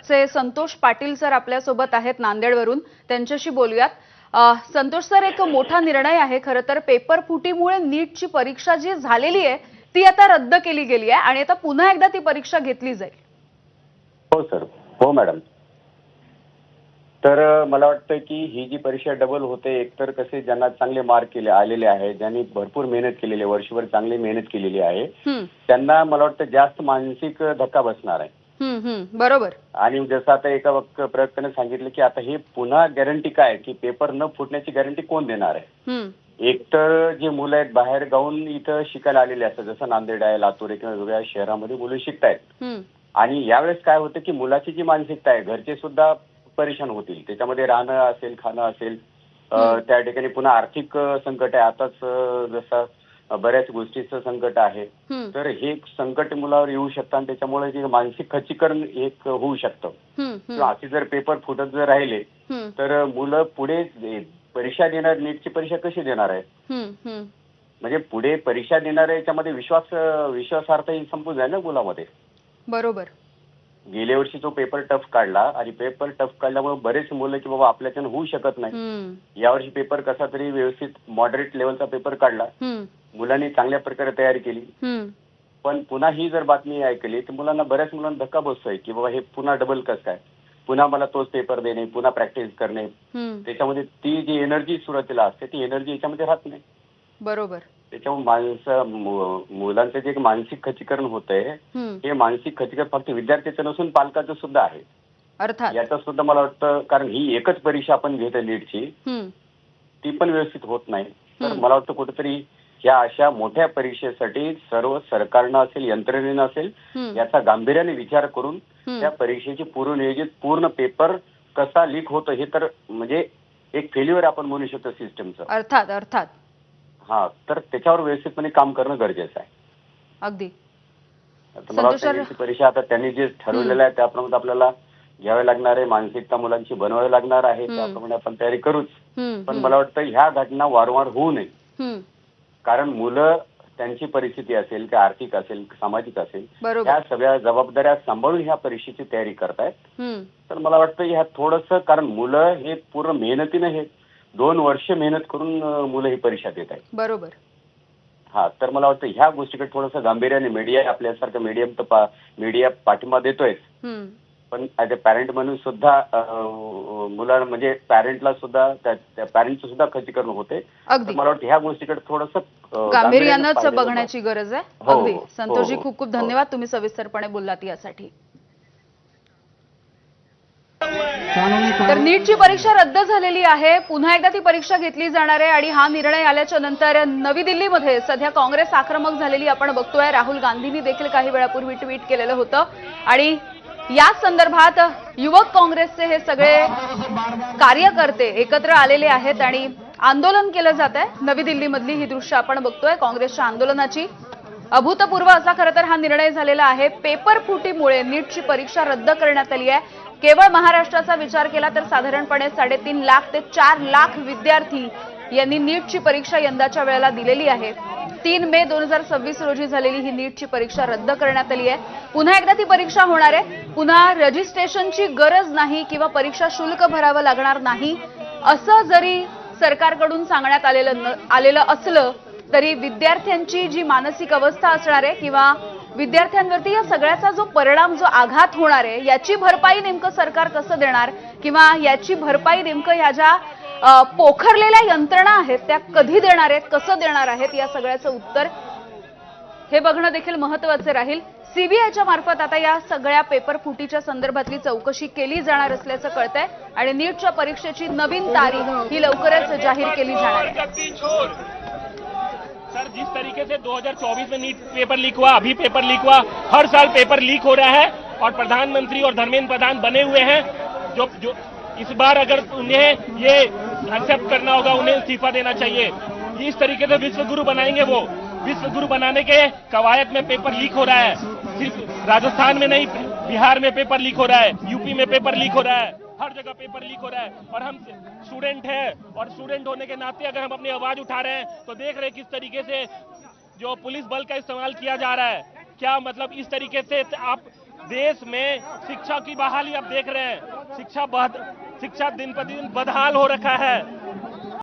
चे संतोष पाटील सर आपल्यासोबत आहेत नांदेडवरून. त्यांच्याशी बोलूयात. संतोष सर, एक मोठा निर्णय आहे खरं तर. पेपर फुटीमुळे नीटची परीक्षा जी झालेली आहे ती आता रद्द केली गेली आहे आणि आता पुन्हा एकदा ती परीक्षा घेतली जाईल. हो सर, हो मॅडम. तर मला वाटतं की ही जी परीक्षा डबल होते, एकतर कसे ज्यांना चांगले मार्क केले आलेले आहेत, ज्यांनी भरपूर मेहनत केलेली आहे, वर्षभर चांगली मेहनत केलेली आहे, त्यांना मला वाटतं जास्त मानसिक धक्का बसणार आहे. बरोबर. आणि जसं आता एका प्रवक्त्याने सांगितलं की आता हे पुन्हा गॅरंटी काय की पेपर न फुटण्याची गॅरंटी कोण देणार आहे. एकतर जे मुलं आहेत बाहेर गावून इथं शिकायला आलेले असतात, जसं नांदेड आहे, लातूर आहे किंवा वेगळ्या शहरामध्ये मुलं शिकतायत. आणि यावेळेस काय होतं की मुलाची जी मानसिकता आहे, घरचे सुद्धा परेशान होतील. त्याच्यामध्ये राहणं असेल, खाणं असेल, त्या ठिकाणी पुन्हा आर्थिक संकट आहे. आताच जसं बऱ्याच गोष्टीचं संकट आहे, तर हे संकट मुलावर येऊ शकतं आणि त्याच्यामुळे जे मानसिक खच्चीकरण एक होऊ शकतं. असे जर पेपर फुटत जर राहिले तर मुलं पुढे परीक्षा देणार, नीटची परीक्षा कशी देणार आहे, म्हणजे पुढे परीक्षा देणार आहे याच्यामध्ये विश्वासार्हता ही संपून जाईल ना मुलामध्ये. बरोबर. गेल्या वर्षी तो पेपर टफ काढला आणि पेपर टफ काढल्यामुळे बरेच मुलं की बाबा आपल्याच्यानं होऊ शकत नाही. यावर्षी पेपर कसा तरी व्यवस्थित मॉडरेट लेवलचा पेपर काढला, मुलांनी चांगल्या प्रकारे तयारी केली. पण पुन्हा ही जर बातमी ऐकली तर मुलांना, बऱ्याच मुलांना धक्का बसतोय की बाबा हे पुन्हा डबल कसं काय, पुन्हा मला तोच पेपर देणे, पुन्हा प्रॅक्टिस करणे. त्याच्यामध्ये ती जी एनर्जी सुरुवातीला असते ती एनर्जी याच्यामध्ये राहत नाही. बरोबर. त्याच्यामुळे मुलांचं जे मानसिक खच्चीकरण होतंय, हे मानसिक खच्चीकरण फक्त विद्यार्थ्याचं नसून पालकाचं सुद्धा आहे. अर्थात याचं सुद्धा मला वाटतं, कारण ही एकच परीक्षा आपण घेतोय नीटची, ती पण व्यवस्थित होत नाही. तर मला वाटतं कुठेतरी या अशा मोठ्या परीक्षेसाठी सर्व सरकारनं असेल, यंत्रणेनं असेल, याचा गांभीर्याने विचार करून त्या परीक्षेची पूर्वनियोजित पूर्ण पेपर कसा लीक होतो हे तर म्हणजे एक फेल्युअर आपण म्हणू शकतो सिस्टमचं. अर्थात अर्थात. हा, तर त्याच्यावर व्यवस्थितपणे काम करणं गरजेचं आहे. अगदी. मला वाटतं ही परीक्षा आता त्यांनी जे ठरवलेलं आहे त्याप्रमाणे आपल्याला घ्यावे लागणार आहे, मानसिकता मुलांची बनवावी लागणार आहे, त्याप्रमाणे आपण तयारी करूच. पण मला वाटतं ह्या घटना वारंवार होऊ नये, कारण मुलं त्यांची परिस्थिती असेल, की आर्थिक असेल, सामाजिक असेल, या सगळ्या जबाबदाऱ्या सांभाळून ह्या परीक्षेची तयारी करतायत. तर मला वाटतं ह्या थोडंसं, कारण मुलं हे पूर्ण मेहनतीनं हे 2 वर्ष मेहनत करून मुलं ही परीक्षा देत आहेत. बरोबर. हा, तर मला वाटतं ह्या गोष्टीकडे थोडंसं गांभीर्याने मीडिया, आपल्यासारखं मीडिया पाठिंबा देतोय, पण ऍज अ पॅरेंट म्हणून सुद्धा मुलांना, म्हणजे पॅरेंटला सुद्धा, त्या पॅरेंटचं सुद्धा खच्चीकरण होते. मला वाटतं ह्या गोष्टीकडे थोडंसं गांभीर्यानंच बघण्याची गरज आहे. अगदी. संतोषजी, खूप खूप धन्यवाद, तुम्ही सविस्तरपणे बोललात यासाठी. तर नीटची परीक्षा रद्द झालेली आहे, पुन्हा एकदा ती परीक्षा घेतली जाणार आहे आणि हा निर्णय आल्याच्या नंतर नवी दिल्लीमध्ये सध्या काँग्रेस आक्रमक झालेली आपण बघतोय. राहुल गांधींनी देखील काही वेळापूर्वी ट्विट केलेलं होतं आणि या संदर्भात युवक काँग्रेसचे हे सगळे कार्यकर्ते एकत्र आलेले आहेत आणि आंदोलन केलं जात आहे. नवी दिल्लीमधली ही दृश्य आपण बघतोय काँग्रेसच्या आंदोलनाची. अभूतपूर्व असा खरं तर हा निर्णय झालेला आहे. पेपर फुटीमुळे नीटची परीक्षा रद्द करण्यात आली आहे. केवळ महाराष्ट्राचा विचार केला तर साधारणपणे 3.5 लाख ते 4 लाख विद्यार्थी यांनी नीटची परीक्षा यंदाच्या वेळेला दिलेली आहे. 3 मे 2026 रोजी झालेली ही नीटची परीक्षा रद्द करण्यात आली आहे. पुन्हा एकदा ती परीक्षा होणार आहे. पुन्हा रजिस्ट्रेशनची गरज नाही किंवा परीक्षा शुल्क भरावं लागणार नाही असं जरी सरकारकडून सांगण्यात आलेलं असलं तरी विद्यार्थ्यांची जी मानसिक अवस्था असणार आहे किंवा विद्यार्थ्यांवरती या सगळ्याचा जो परिणाम, जो आघात होणार आहे, याची भरपाई नेमकं सरकार कसं देणार किंवा याची भरपाई नेमकं ह्या ज्या पोखरलेल्या यंत्रणा आहेत त्या कधी देणार आहेत, कसं देणार आहेत, या सगळ्याचं उत्तर हे बघणं देखील महत्त्वाचे राहील. सीबीआयच्या मार्फत आता या सगळ्या पेपर फुटीच्या संदर्भातली चौकशी केली जाणार असल्याचं कळतंय आणि नीटच्या परीक्षेची नवीन तारीख ही लवकरच जाहीर केली जाणार आहे. सर, जिस तरीके से 2024 में नीट पेपर लीक हुआ, अभी पेपर लीक हुआ, हर साल पेपर लीक हो रहा है और प्रधानमंत्री और धर्मेंद्र प्रधान बने हुए हैं, जो इस बार अगर उन्हें ये एक्सेप्ट करना होगा, उन्हें इस्तीफा देना चाहिए. इस तरीके से विश्व गुरु बनाएंगे, वो विश्व गुरु बनाने के कवायद में पेपर लीक हो रहा है. सिर्फ राजस्थान में नहीं, बिहार में पेपर लीक हो रहा है, यूपी में पेपर लीक हो रहा है, हर जगह पेपर लीक हो रहा है. और हम स्टूडेंट हैं और स्टूडेंट होने के नाते अगर हम अपनी आवाज उठा रहे हैं तो देख रहे हैं किस तरीके से जो पुलिस बल का इस्तेमाल किया जा रहा है. क्या मतलब इस तरीके से आप देश में शिक्षा की बहाली आप देख रहे हैं, शिक्षा दिन प्रतिदिन बदहाल हो रखा है।